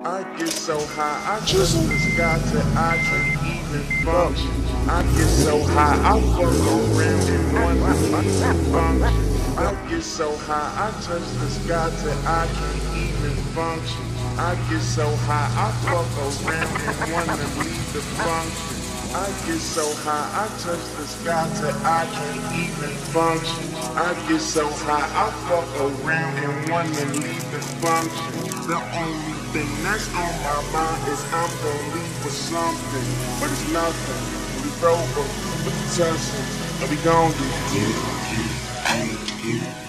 I get so high, I touch the sky till I can't even function. I get so high, I fuck around and wonder function. I get so high, I touch the sky till I can't even function. I get so high, I fuck around and wanna leave the function. I get so high, I touch the sky till I can't even function. I get so high, I fuck around and wanna leave the function. The only thing that's on my mind is I'm gonna leave with something, but it's nothing. It's over with the tussle, and we gon' get it.